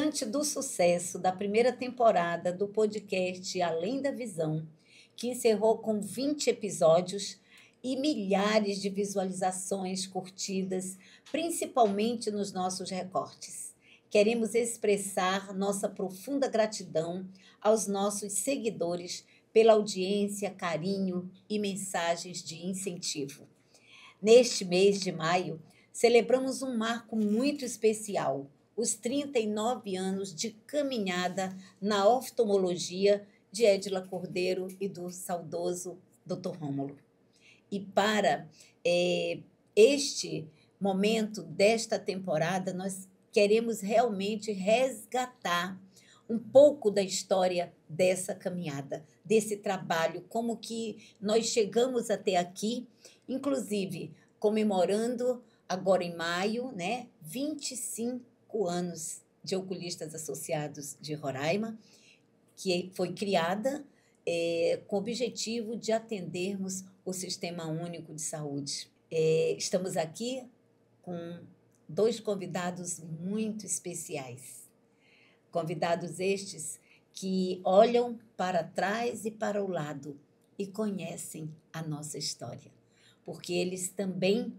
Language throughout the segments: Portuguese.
Diante do sucesso da primeira temporada do podcast Além da Visão, que encerrou com 20 episódios e milhares de visualizações curtidas, principalmente nos nossos recortes, queremos expressar nossa profunda gratidão aos nossos seguidores pela audiência, carinho e mensagens de incentivo. Neste mês de maio, celebramos um marco muito especial, os 39 anos de caminhada na oftalmologia de Edila Cordeiro e do saudoso Dr. Rômulo. E para este momento desta temporada, nós queremos realmente resgatar um pouco da história dessa caminhada, desse trabalho, como que nós chegamos até aqui, inclusive comemorando agora em maio, né, 25 anos de Oculistas Associados de Roraima, que foi criada com o objetivo de atendermos o Sistema Único de Saúde. Estamos aqui com dois convidados muito especiais. Convidados estes que olham para trás e para o lado e conhecem a nossa história, porque eles também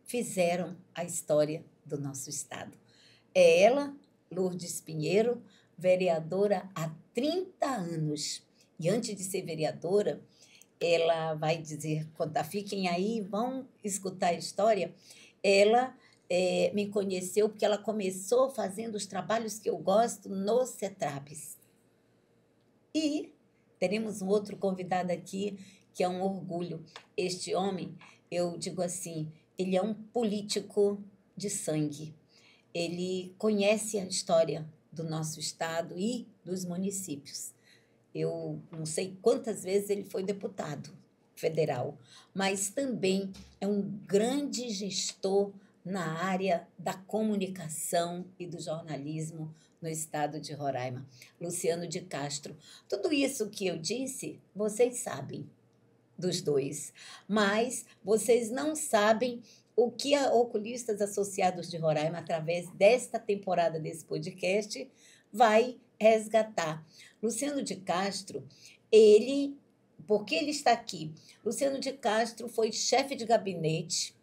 fizeram a história do nosso estado. É ela, Lourdes Pinheiro, vereadora há 30 anos. E antes de ser vereadora, ela vai dizer, fiquem aí, vão escutar a história, ela me conheceu porque ela começou fazendo os trabalhos que eu gosto no CETRAPS. E teremos um outro convidado aqui, que é um orgulho. Este homem, eu digo assim, ele é um político de sangue. Ele conhece a história do nosso estado e dos municípios. Eu não sei quantas vezes ele foi deputado federal, mas também é um grande gestor na área da comunicação e do jornalismo no estado de Roraima, Luciano de Castro. Tudo isso que eu disse, vocês sabem dos dois, mas vocês não sabem o que a Oculistas Associados de Roraima, através desta temporada desse podcast, vai resgatar. Luciano de Castro, por que ele está aqui? Luciano de Castro foi chefe de gabinete,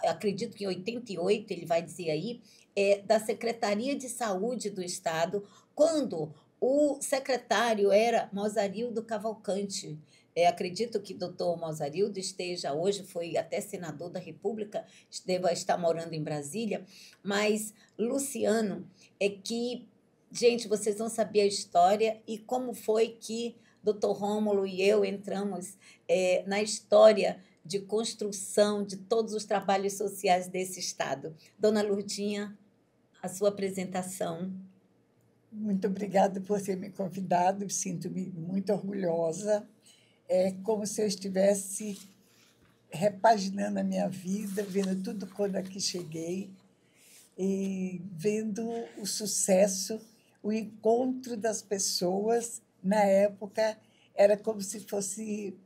acredito que em 88, ele vai dizer aí, da Secretaria de Saúde do Estado, quando o secretário era Mozarildo Cavalcante. Acredito que o doutor Mozarildo esteja hoje, foi até senador da República, deva estar morando em Brasília, mas Luciano gente, vocês vão saber a história e como foi que doutor Rômulo e eu entramos na história de construção de todos os trabalhos sociais desse estado. Dona Lourdinha, a sua apresentação. Muito obrigada por ter me convidado, sinto-me muito orgulhosa. É como se eu estivesse repaginando a minha vida, vendo tudo quando aqui cheguei e vendo o sucesso, o encontro das pessoas. Na época, era como se fosse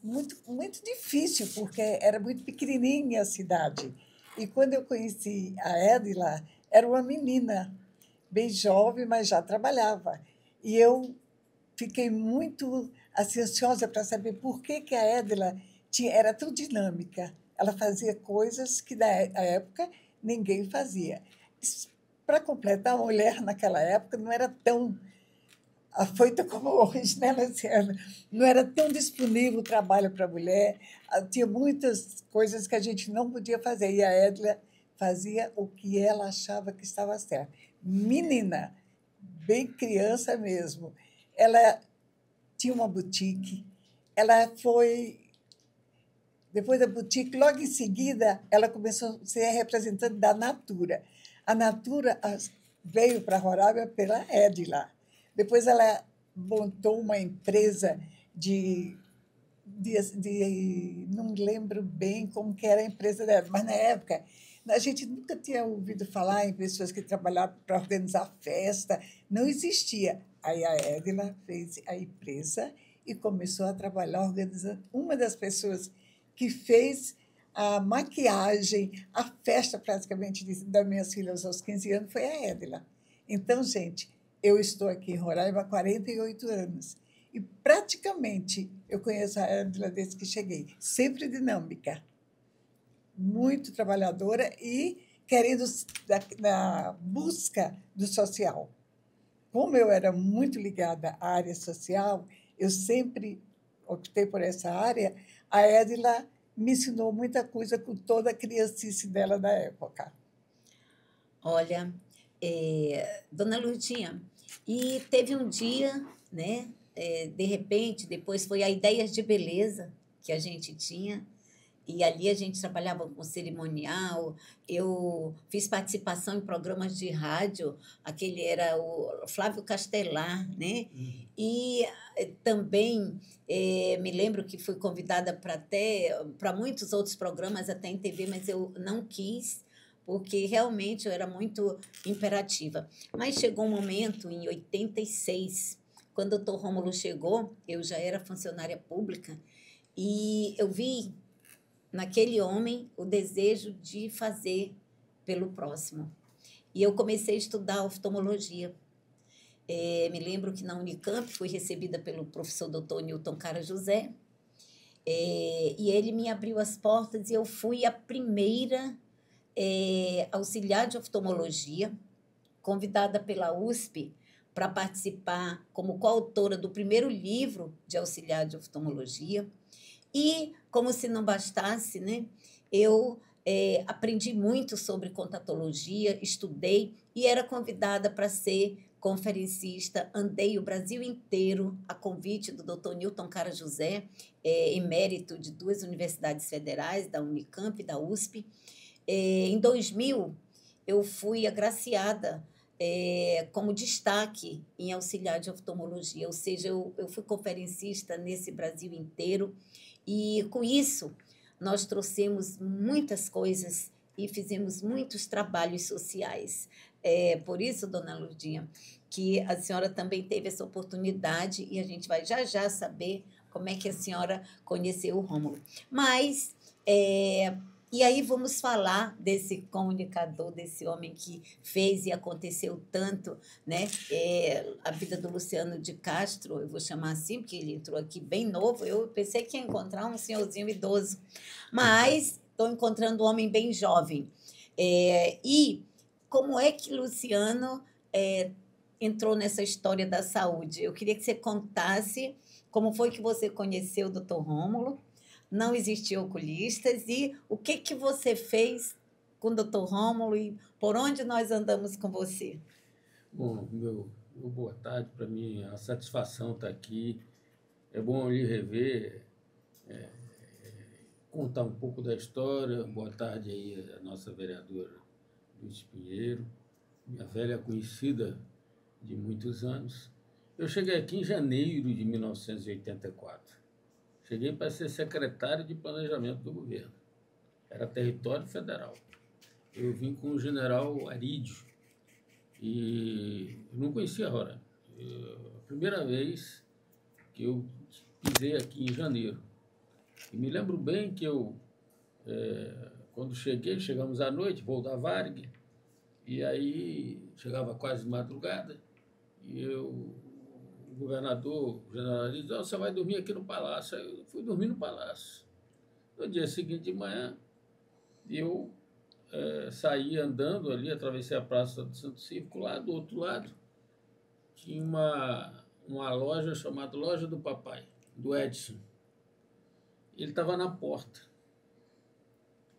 muito, muito difícil, porque era muito pequenininha a cidade. E quando eu conheci a Edila, era uma menina, bem jovem, mas já trabalhava. E eu fiquei muito assim, ansiosa para saber por que a Edila era tão dinâmica. Ela fazia coisas que, na época, ninguém fazia. Para completar, a mulher, naquela época, não era tão afoita como hoje, né, Luciana? Não era tão disponível o trabalho para a mulher, tinha muitas coisas que a gente não podia fazer, e a Edila fazia o que ela achava que estava certo. Menina, bem criança mesmo, ela tinha uma boutique, ela foi... Depois da boutique, logo em seguida, ela começou a ser representante da Natura. A Natura veio para Roraima pela Edila. Depois ela montou uma empresa não lembro bem como que era a empresa dela, mas na época a gente nunca tinha ouvido falar em pessoas que trabalhavam para organizar festa, não existia. Aí a Edila fez a empresa e começou a trabalhar organizando. Uma das pessoas que fez a maquiagem, a festa praticamente das minhas filhas aos 15 anos foi a Édila. Então, gente, eu estou aqui em Roraima há 48 anos e praticamente eu conheço a Édila desde que cheguei. Sempre dinâmica, muito trabalhadora e querendo na busca do social. Como eu era muito ligada à área social, eu sempre optei por essa área. A Édila me ensinou muita coisa com toda a criancice dela da época. Olha, dona Lourdinha, e teve um dia, né? De repente, depois foi a Ideias de Beleza que a gente tinha, e ali a gente trabalhava com cerimonial. Eu fiz participação em programas de rádio, aquele era o Flávio Castelar, né? E também me lembro que fui convidada para muitos outros programas, até em TV, mas eu não quis, porque realmente eu era muito imperativa. Mas chegou um momento, em 86, quando o doutor Rômulo chegou, eu já era funcionária pública, e eu vi naquele homem o desejo de fazer pelo próximo. E eu comecei a estudar oftalmologia. Me lembro que na Unicamp fui recebida pelo professor Dr. Newton Cara José, e ele me abriu as portas e eu fui a primeira auxiliar de oftalmologia, convidada pela USP para participar como coautora do primeiro livro de auxiliar de oftalmologia. E, como se não bastasse, né, eu aprendi muito sobre contatologia, estudei e era convidada para ser conferencista. Andei o Brasil inteiro a convite do Dr. Newton Cara José, emérito de 2 universidades federais, da Unicamp e da USP. Em 2000, eu fui agraciada como destaque em auxiliar de oftalmologia, ou seja, eu fui conferencista nesse Brasil inteiro, e com isso nós trouxemos muitas coisas e fizemos muitos trabalhos sociais. Por isso, dona Lourdinha, que a senhora também teve essa oportunidade e a gente vai já já saber como é que a senhora conheceu o Rômulo. Mas e aí vamos falar desse comunicador, desse homem que fez e aconteceu tanto, né? A vida do Luciano de Castro, eu vou chamar assim, porque ele entrou aqui bem novo. Eu pensei que ia encontrar um senhorzinho idoso, mas estou encontrando um homem bem jovem. E como é que Luciano entrou nessa história da saúde? Eu queria que você contasse como foi que você conheceu o Dr. Rômulo. Não existiam oculistas, e o que que você fez com o Dr. Rômulo e por onde nós andamos com você? Bom, boa tarde. Para mim é uma satisfação estar aqui. É bom lhe rever, contar um pouco da história. Boa tarde aí a nossa vereadora Luiz Pinheiro, minha velha conhecida de muitos anos. Eu cheguei aqui em janeiro de 1984. Cheguei para ser secretário de Planejamento do governo. Era território federal. Eu vim com o general Arídio e não conhecia Roraima. A primeira vez que eu pisei aqui em janeiro. E me lembro bem que quando chegamos à noite, voo da Varig, e aí chegava quase de madrugada, e o governador, o general Arídio, disse: você vai dormir aqui no Palácio. Aí eu fui dormir no Palácio. No dia seguinte de manhã, eu saí andando ali, atravessei a Praça do Santo Cívico, lá do outro lado tinha uma loja chamada Loja do Papai, do Edson. Ele estava na porta.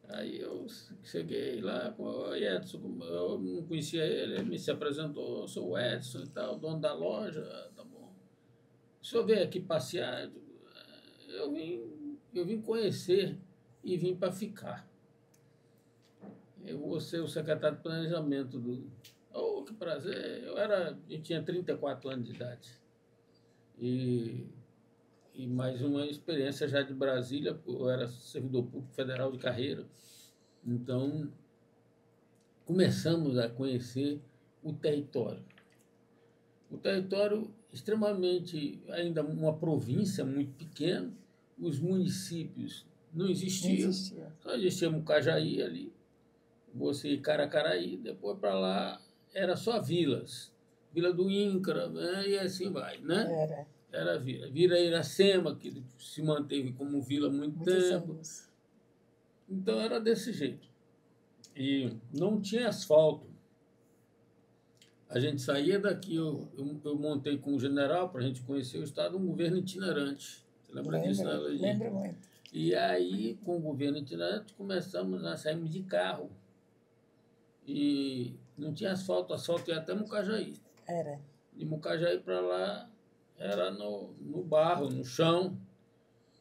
Aí eu cheguei lá com o Edson, eu não conhecia ele, ele me se apresentou: sou o Edson e tal, dono da loja. Tá bom. O senhor veio aqui passear? Eu vim conhecer e vim para ficar. Eu vou ser o secretário de Planejamento do... Oh, que prazer! Eu tinha 34 anos de idade. E mais uma experiência já de Brasília, eu era servidor público federal de carreira. Então, começamos a conhecer o território. O território extremamente, ainda uma província muito pequena, os municípios não existia. Só existia Mucajaí ali, você ir Caracaraí, depois para lá era só vilas. Vila do Incra, né? E assim vai, né? Era vila. Vila Iracema, que se manteve como vila há muito tempo. Anos. Então era desse jeito. E não tinha asfalto. A gente saía daqui, eu montei com o general para a gente conhecer o estado, um governo itinerante. Você lembra disso, né, Leide? Lembro muito. E aí, com o governo itinerante, começamos a sair de carro. E não tinha asfalto, asfalto ia até Mucajaí. Era. De Mucajaí para lá era no barro, no chão.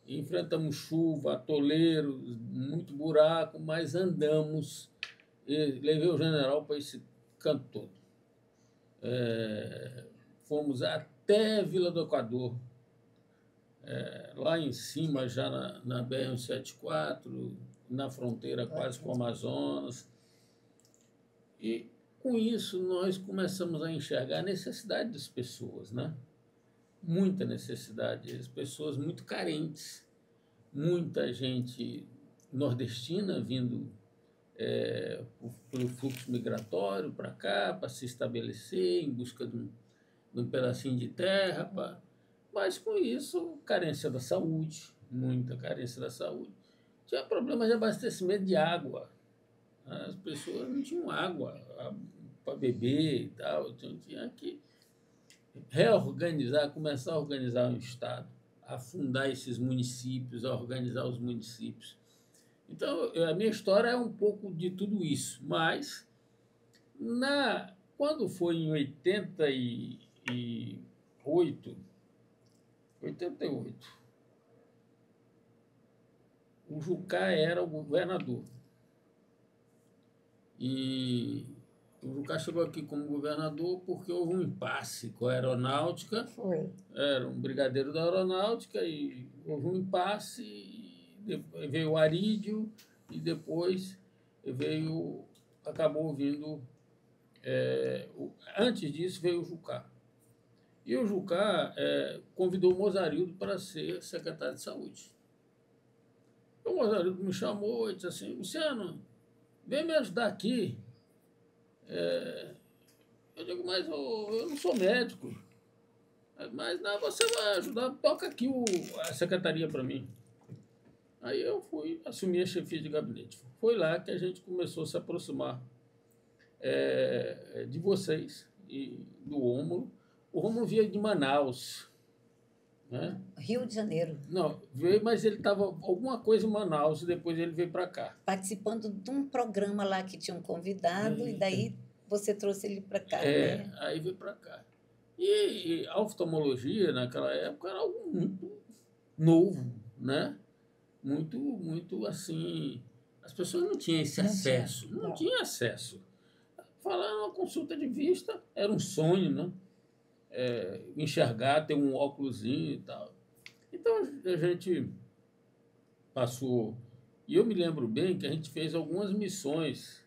E enfrentamos chuva, atoleiros, muito buraco, mas andamos. E levei o general para esse canto todo. Fomos até Vila do Equador, lá em cima, já na BR-174, na fronteira quase com o Amazonas. E, com isso, nós começamos a enxergar a necessidade das pessoas, né? Muita necessidade, as pessoas muito carentes, muita gente nordestina vindo pelo fluxo migratório para cá, para se estabelecer em busca de um pedacinho de terra, mas com isso, carência da saúde, muita carência da saúde. Tinha problemas de abastecimento de água, as pessoas não tinham água para beber e tal, então tinha que reorganizar, começar a organizar um estado, a fundar esses municípios, a organizar os municípios. Então, a minha história é um pouco de tudo isso, mas quando foi em 88, o Jucá era o governador. E o Jucá chegou aqui como governador porque houve um impasse com a aeronáutica. Foi. Era um brigadeiro da aeronáutica e houve um impasse. Veio o Arídio e depois acabou vindo. Antes disso veio o Jucá. E o Jucá convidou o Mozarildo para ser secretário de saúde. O Mozarildo me chamou e disse assim: Luciano, vem me ajudar aqui. Eu digo, mas eu não sou médico. Mas não, você vai ajudar, toca aqui a secretaria para mim. Aí eu fui assumir a chefia de gabinete. Foi lá que a gente começou a se aproximar de vocês e do Rômulo. O Rômulo vinha de Manaus. Né? Rio de Janeiro. Não, veio, mas ele estava alguma coisa em Manaus e depois ele veio para cá. Participando de um programa lá que tinha um convidado e daí você trouxe ele para cá. Né? Aí veio para cá. E a oftalmologia, naquela época, era algo muito novo, né? Muito, muito assim. As pessoas não tinham esse acesso. Não tinha acesso. Falar uma consulta de vista era um sonho, né? Enxergar, ter um óculosinho e tal. Então a gente passou. E eu me lembro bem que a gente fez algumas missões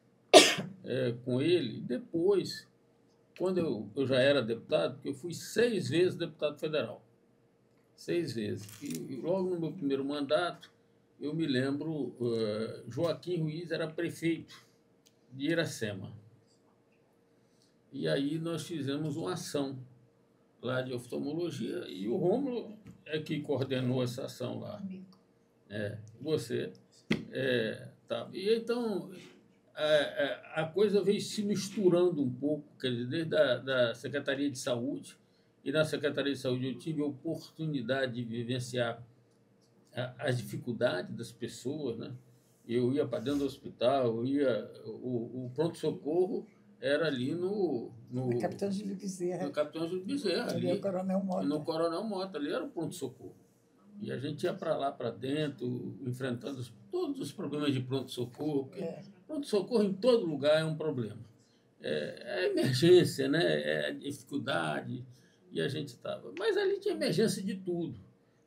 com ele. Depois, quando eu já era deputado, porque eu fui 6 vezes deputado federal. 6 vezes. E logo no meu primeiro mandato, eu me lembro, Joaquim Ruiz era prefeito de Iracema. E aí nós fizemos uma ação lá de oftalmologia e o Rômulo é que coordenou essa ação lá. Você. Tá. E então a coisa veio se misturando um pouco, quer dizer, desde da Secretaria de Saúde, e na Secretaria de Saúde eu tive a oportunidade de vivenciar as dificuldades das pessoas, né? Eu ia para dentro do hospital, o pronto-socorro era ali no Capitão Júlio Bezerra. No Capitão Júlio Bezerra. Ali é o Coronel Mota. No Coronel Mota, ali era o pronto-socorro. E a gente ia para lá, para dentro, enfrentando todos os problemas de pronto-socorro. Pronto-socorro em todo lugar é um problema. É emergência, né? É dificuldade. E a gente estava. Mas ali tinha emergência de tudo.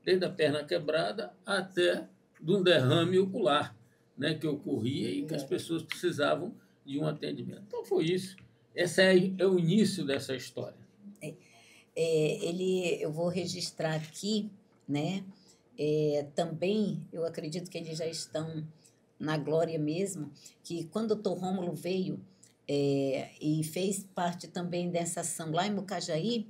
Desde a perna quebrada até de um derrame ocular, né? Que ocorria e que as pessoas precisavam de um atendimento. Então foi isso. Esse é o início dessa história. Eu vou registrar aqui, né, também, eu acredito que eles já estão na glória mesmo, que quando o doutor Rômulo veio e fez parte também dessa ação lá em Mucajaí,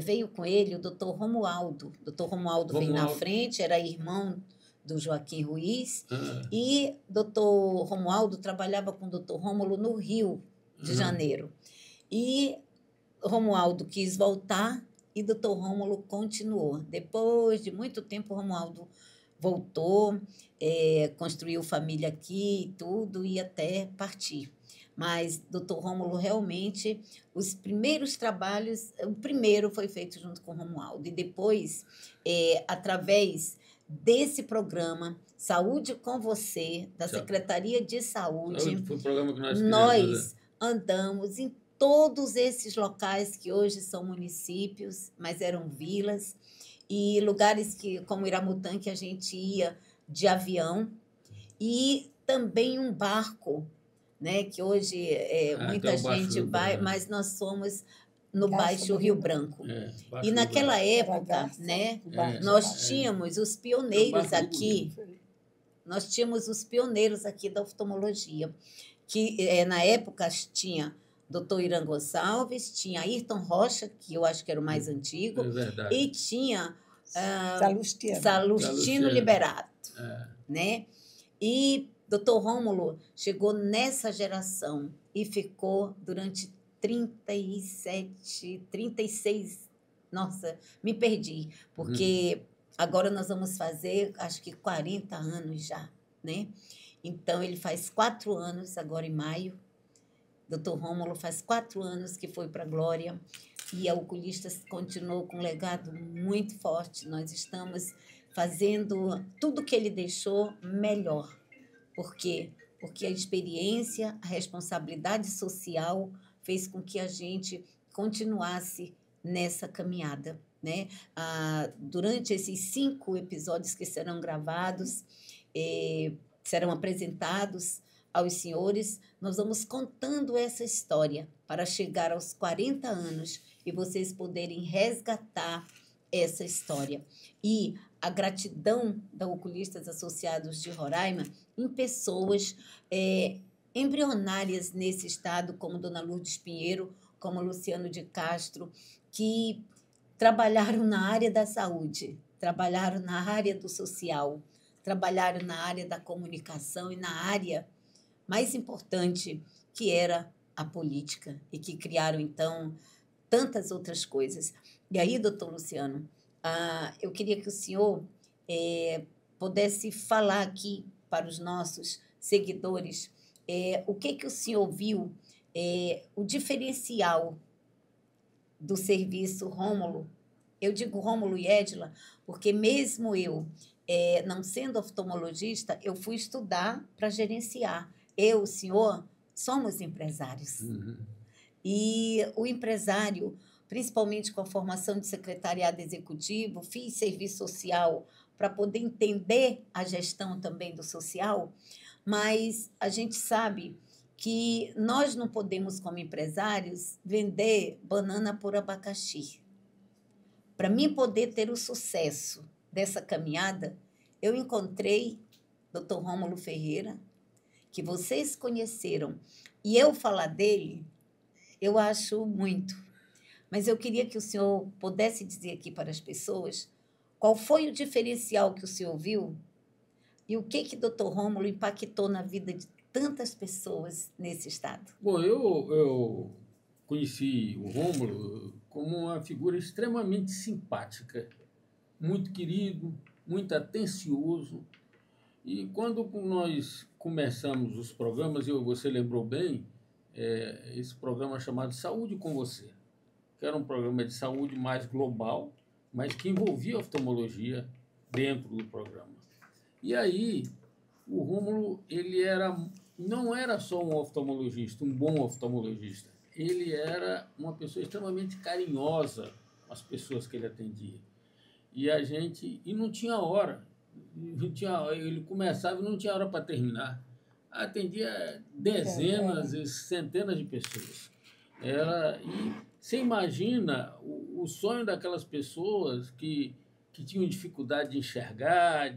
veio com ele o doutor Romualdo. O doutor Romualdo veio na frente, era irmão do Joaquim Ruiz, e doutor Romualdo trabalhava com o doutor Rômulo no Rio de Janeiro. E Romualdo quis voltar e doutor Rômulo continuou. Depois de muito tempo, Romualdo voltou, construiu família aqui e tudo, e até partir. Mas doutor Rômulo, realmente, os primeiros trabalhos, o primeiro foi feito junto com o Romualdo, e depois, através desse programa, Saúde com Você, da Secretaria de Saúde, foi o programa que nós criamos, andamos em todos esses locais que hoje são municípios, mas eram vilas, e lugares como Iramutã, que a gente ia de avião, e também um barco, né, que hoje muita gente vai, mas nós somos no Baixo Rio Branco. E naquela época, né, nós tínhamos os pioneiros aqui, da oftalmologia, que na época tinha doutor Irã Gonçalves, tinha Ayrton Rocha, que eu acho que era o mais antigo, e tinha Salustino Liberato, né? E doutor Rômulo chegou nessa geração e ficou durante 36, nossa, me perdi, porque agora nós vamos fazer, acho que 40 anos já, né? Então, ele faz 4 anos, agora em maio. Doutor Rômulo faz 4 anos que foi para a glória, e a Oculistas continuou com um legado muito forte. Nós estamos fazendo tudo que ele deixou melhor. Por quê? Porque a experiência, a responsabilidade social fez com que a gente continuasse nessa caminhada, né? Durante esses 5 episódios que serão gravados, serão apresentados aos senhores, nós vamos contando essa história para chegar aos 40 anos e vocês poderem resgatar essa história. E a gratidão da Oculistas Associados de Roraima em pessoas embrionárias nesse estado, como Dona Lourdes Pinheiro, como Luciano de Castro, que trabalharam na área da saúde, trabalharam na área do social, trabalharam na área da comunicação e na área mais importante, que era a política, e que criaram, então, tantas outras coisas. E aí, doutor Luciano, eu queria que o senhor pudesse falar aqui para os nossos seguidores o que o senhor viu, o diferencial do serviço Rômulo. Eu digo Rômulo e Edila, porque mesmo eu, não sendo oftalmologista, eu fui estudar para gerenciar. Eu, o senhor, somos empresários. E o empresário, principalmente com a formação de secretariado executivo, fiz serviço social para poder entender a gestão também do social, mas a gente sabe que nós não podemos, como empresários, vender banana por abacaxi. Para mim poder ter o sucesso dessa caminhada, eu encontrei Dr. Rômulo Ferreira, que vocês conheceram, e eu falar dele, eu acho muito. Mas eu queria que o senhor pudesse dizer aqui para as pessoas qual foi o diferencial que o senhor viu e o que Dr. Rômulo impactou na vida de tantas pessoas nesse estado. Bom, eu conheci o Rômulo como uma figura extremamente simpática, muito querido, muito atencioso. E quando nós começamos os programas, você lembrou bem, esse programa chamado Saúde com Você, que era um programa de saúde mais global, mas que envolvia a oftalmologia dentro do programa. E aí, o Rômulo, não era só um oftalmologista, um bom oftalmologista, ele era uma pessoa extremamente carinhosa com as pessoas que ele atendia. E não tinha hora. Ele começava e não tinha hora para terminar. Atendia dezenas e centenas de pessoas. E você imagina o sonho daquelas pessoas que que tinham dificuldade de enxergar,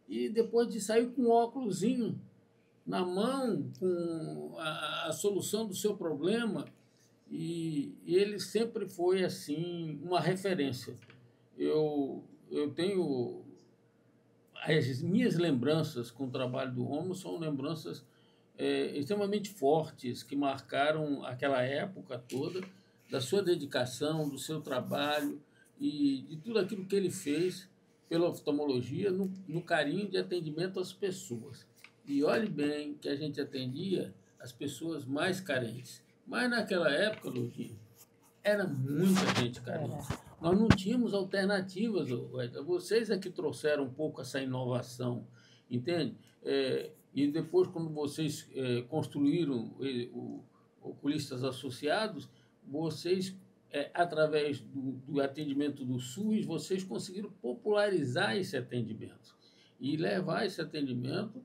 e depois de sair com um óculosinho na mão, com a solução do seu problema, e ele sempre foi assim uma referência. Eu tenho as minhas lembranças com o trabalho do Rômulo são lembranças extremamente fortes que marcaram aquela época toda, da sua dedicação, do seu trabalho e de tudo aquilo que ele fez pela oftalmologia no carinho de atendimento às pessoas. E olhe bem que a gente atendia as pessoas mais carentes. Mas naquela época, Lourdinha, era muita gente carente. Nós não tínhamos alternativas. Vocês é que trouxeram um pouco essa inovação, entende? E depois, quando vocês construíram o Oculistas Associados, vocês, através do atendimento do SUS, vocês conseguiram popularizar esse atendimento e levar esse atendimento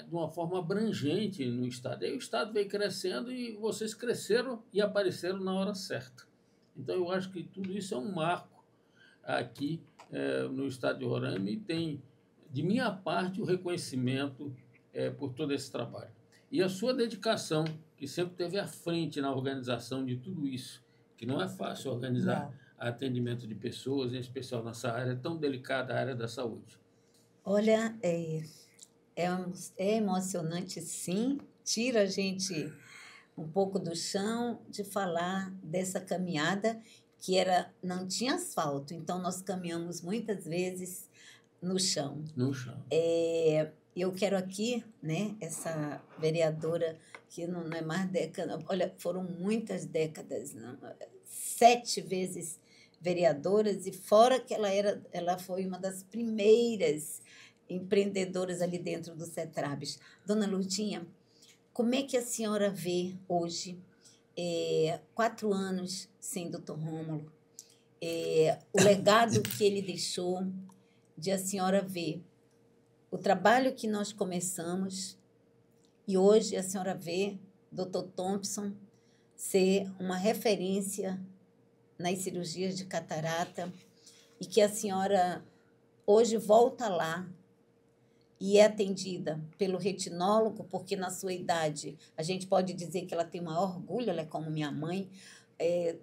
de uma forma abrangente no Estado. Aí o Estado veio crescendo e vocês cresceram e apareceram na hora certa. Então, eu acho que tudo isso é um marco aqui no Estado de Roraima e tem, de minha parte, o reconhecimento por todo esse trabalho. E a sua dedicação, que sempre esteve à frente na organização de tudo isso, que não é fácil organizar atendimento de pessoas, em especial nessa área tão delicada, a área da saúde. Olha, é emocionante, sim, tira a gente um pouco do chão de falar dessa caminhada que não tinha asfalto, então nós caminhamos muitas vezes no chão. No chão. Eu quero aqui, né, essa vereadora que não é mais década, olha, foram muitas décadas, não, 7 vezes vereadoras, e fora que ela foi uma das primeiras empreendedoras ali dentro do CETRABS. Dona Lourdinha, como é que a senhora vê hoje, 4 anos sem Dr. Rômulo, o legado que ele deixou, de a senhora ver o trabalho que nós começamos e hoje a senhora vê Dr. Thompson ser uma referência nas cirurgias de catarata e que a senhora hoje volta lá e é atendida pelo retinólogo, porque na sua idade a gente pode dizer que ela tem o maior orgulho, ela é como minha mãe,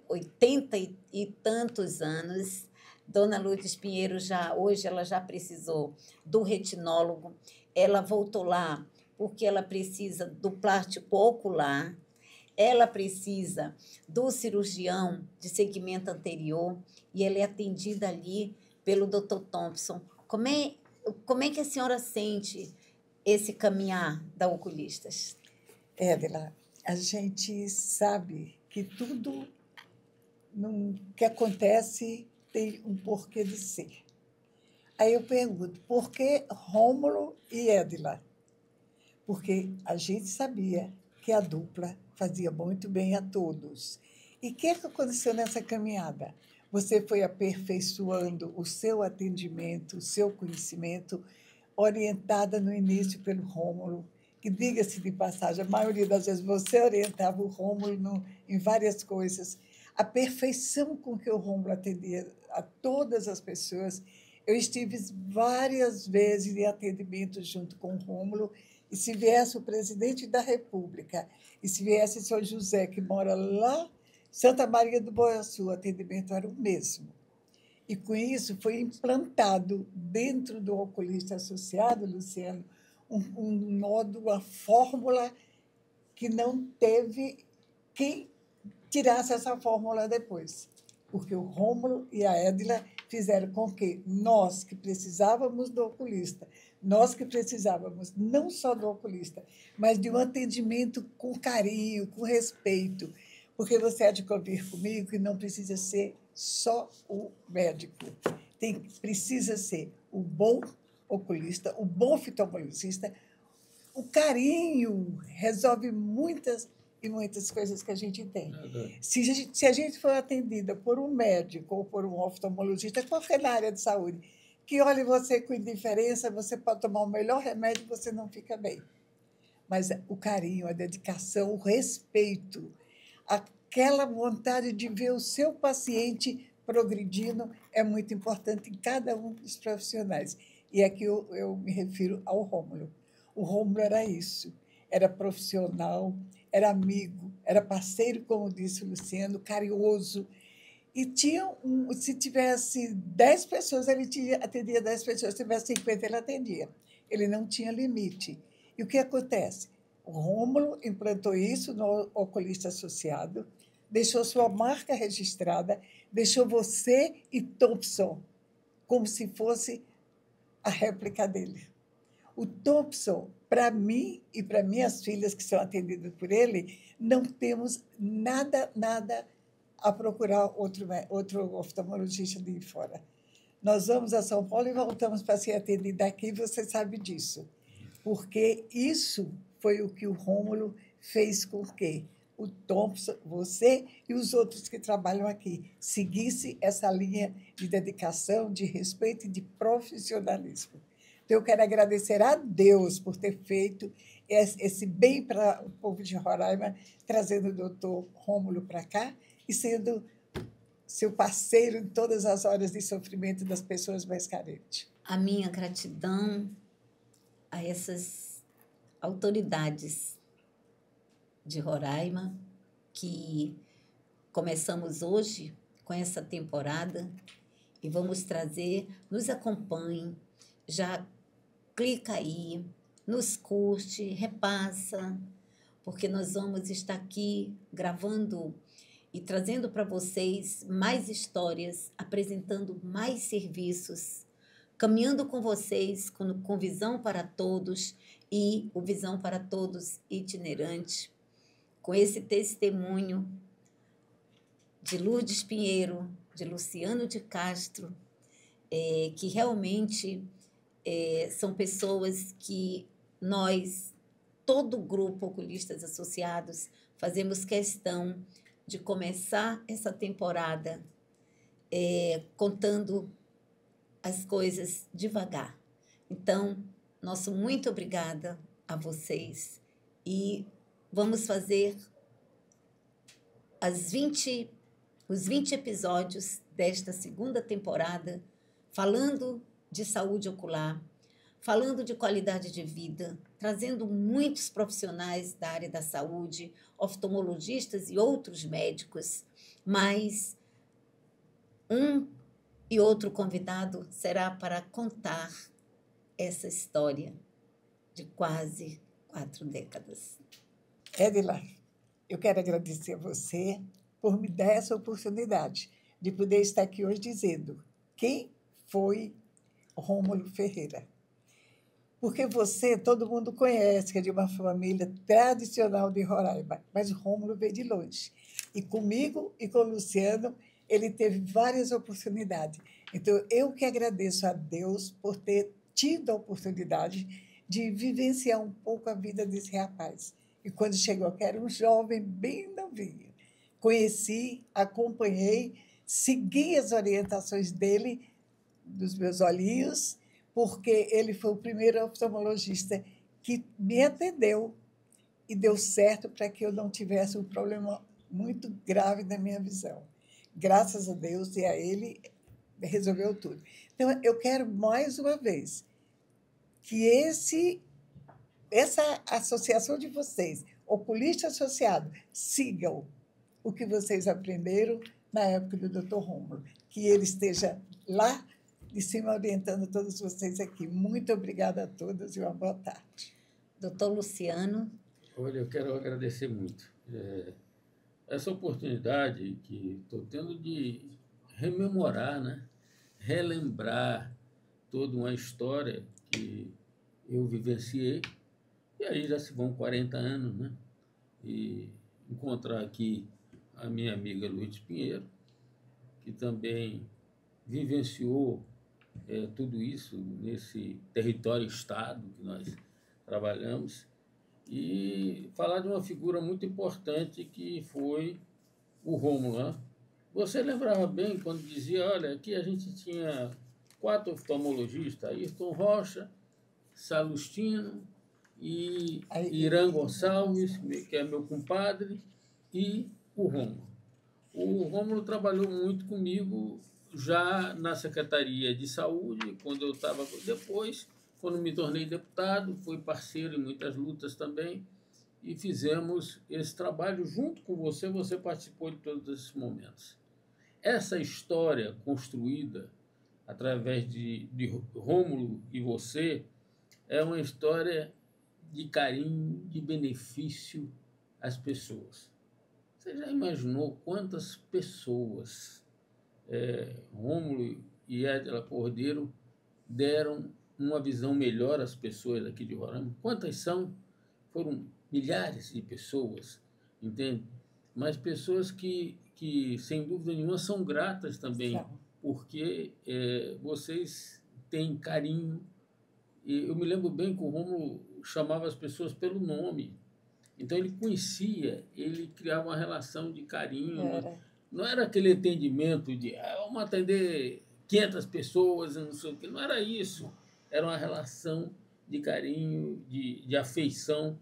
80 e tantos anos. Dona Lourdes Pinheiro, hoje ela já precisou do retinólogo, ela voltou lá porque ela precisa do plástico ocular, ela precisa do cirurgião de segmento anterior e ela é atendida ali pelo Dr. Thompson. Como é que a senhora sente esse caminhar da Oculistas? Edila, a gente sabe que tudo que acontece tem um porquê de ser. Aí eu pergunto, por que Rômulo e Edila? Porque a gente sabia que a dupla fazia muito bem a todos. E o que aconteceu nessa caminhada? Você foi aperfeiçoando o seu atendimento, o seu conhecimento, orientada no início pelo Rômulo, que, diga-se de passagem, a maioria das vezes você orientava o Rômulo em várias coisas. A perfeição com que o Rômulo atendia a todas as pessoas. Eu estive várias vezes em atendimento junto com o Rômulo, e se viesse o presidente da República, e se viesse o senhor José, que mora lá, Santa Maria do Boiaçu, o atendimento era o mesmo. E, com isso, foi implantado dentro do Oculista Associado, Luciano, um modo, uma fórmula que não teve quem tirasse essa fórmula depois, porque o Rômulo e a Edila fizeram com que nós, que precisávamos do oculista, nós que precisávamos não só do oculista, mas de um atendimento com carinho, com respeito, porque você há de convir comigo que não precisa ser só o médico, precisa ser o bom oculista, o bom oftalmologista. O carinho resolve muitas coisas que a gente tem. Se a gente for atendida por um médico ou por um oftalmologista, qualquer na área de saúde, que olhe você com indiferença, você pode tomar o melhor remédio e você não fica bem. Mas o carinho, a dedicação, o respeito, aquela vontade de ver o seu paciente progredindo é muito importante em cada um dos profissionais. E aqui eu me refiro ao Rômulo. O Rômulo era isso, era profissional, era amigo, era parceiro, como disse o Luciano, carinhoso. E se tivesse 10 pessoas, atendia 10 pessoas, se tivesse 50, ele atendia. Ele não tinha limite. E o que acontece? O Rômulo implantou isso no Oculista Associado, deixou sua marca registrada, deixou você e Thompson como se fosse a réplica dele. O Thompson, para mim e para minhas filhas que são atendidas por ele, não temos nada a procurar outro oftalmologista de fora. Nós vamos a São Paulo e voltamos para ser atendida aqui, você sabe disso. Porque isso foi o que o Rômulo fez com que o Thompson, você e os outros que trabalham aqui, seguissem essa linha de dedicação, de respeito e de profissionalismo. Então, eu quero agradecer a Deus por ter feito esse bem para o povo de Roraima, trazendo o doutor Rômulo para cá e sendo seu parceiro em todas as horas de sofrimento das pessoas mais carentes. A minha gratidão a essas autoridades de Roraima, que começamos hoje com essa temporada e vamos trazer, nos acompanhem, já clica aí, nos curte, repassa, porque nós vamos estar aqui gravando e trazendo para vocês mais histórias, apresentando mais serviços, caminhando com vocês com Visão para Todos e o Visão para Todos itinerante, com esse testemunho de Lourdes Pinheiro, de Luciano de Castro, que realmente são pessoas que nós, todo o grupo Oculistas Associados, fazemos questão de começar essa temporada contando as coisas devagar. Então, nosso muito obrigada a vocês e vamos fazer os 20 episódios desta segunda temporada falando de saúde ocular, falando de qualidade de vida, trazendo muitos profissionais da área da saúde, oftalmologistas e outros médicos, mas um e outro convidado será para contar essa história de quase 4 décadas. Edila, eu quero agradecer a você por me dar essa oportunidade de poder estar aqui hoje dizendo quem foi Rômulo Ferreira. Porque você, todo mundo conhece, que é de uma família tradicional de Roraima, mas o Rômulo veio de longe. E comigo e com o Luciano, ele teve várias oportunidades. Então, eu que agradeço a Deus por ter tido a oportunidade de vivenciar um pouco a vida desse rapaz. E quando chegou, que era um jovem bem novinho, conheci, acompanhei, segui as orientações dele, dos meus olhinhos, porque ele foi o primeiro oftalmologista que me atendeu e deu certo para que eu não tivesse um problema muito grave na minha visão. Graças a Deus e a ele, resolveu tudo. Então, eu quero, mais uma vez, que essa associação de vocês, Oculista Associado, sigam o que vocês aprenderam na época do Dr. Rômulo. Que ele esteja lá de cima orientando todos vocês aqui. Muito obrigada a todas e uma boa tarde. Doutor Luciano. Olha, eu quero agradecer muito essa oportunidade que estou tendo de rememorar, né? Relembrar toda uma história que eu vivenciei, e aí já se vão 40 anos, né? E encontrar aqui a minha amiga Lourdes Pinheiro, que também vivenciou tudo isso nesse território-estado que nós trabalhamos, e falar de uma figura muito importante que foi o Rômulo, né? Você lembrava bem quando dizia, olha, aqui a gente tinha 4 oftalmologistas, Ayrton Rocha, Salustino e Irã Gonçalves, que é meu compadre, e o Rômulo. O Rômulo trabalhou muito comigo já na Secretaria de Saúde, quando eu estava depois, quando me tornei deputado, foi parceiro em muitas lutas também, e fizemos esse trabalho junto com você, você participou de todos esses momentos. Essa história construída através de Rômulo e você é uma história de carinho, de benefício às pessoas. Você já imaginou quantas pessoas Rômulo e Edila Cordeiro deram uma visão melhor às pessoas aqui de Roraima? Quantas são? Foram milhares de pessoas, entende? Mas pessoas que sem dúvida nenhuma, são gratas também, porque vocês têm carinho. E eu me lembro bem que o Rômulo chamava as pessoas pelo nome. Então, ele conhecia, ele criava uma relação de carinho. Não era aquele atendimento de vamos atender 500 pessoas, não sei o quê. Não era isso. Era uma relação de carinho, de afeição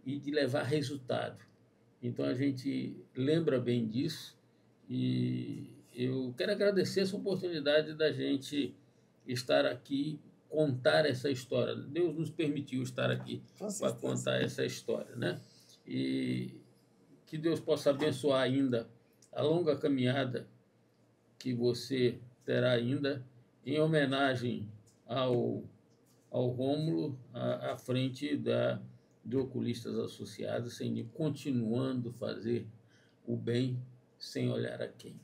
e de levar resultado. Então, a gente lembra bem disso e eu quero agradecer essa oportunidade da gente estar aqui, contar essa história. Deus nos permitiu estar aqui para contar essa história, né? E que Deus possa abençoar ainda a longa caminhada que você terá ainda em homenagem ao Rômulo à frente de Oculistas Associados, continuando a fazer o bem sem olhar a quem.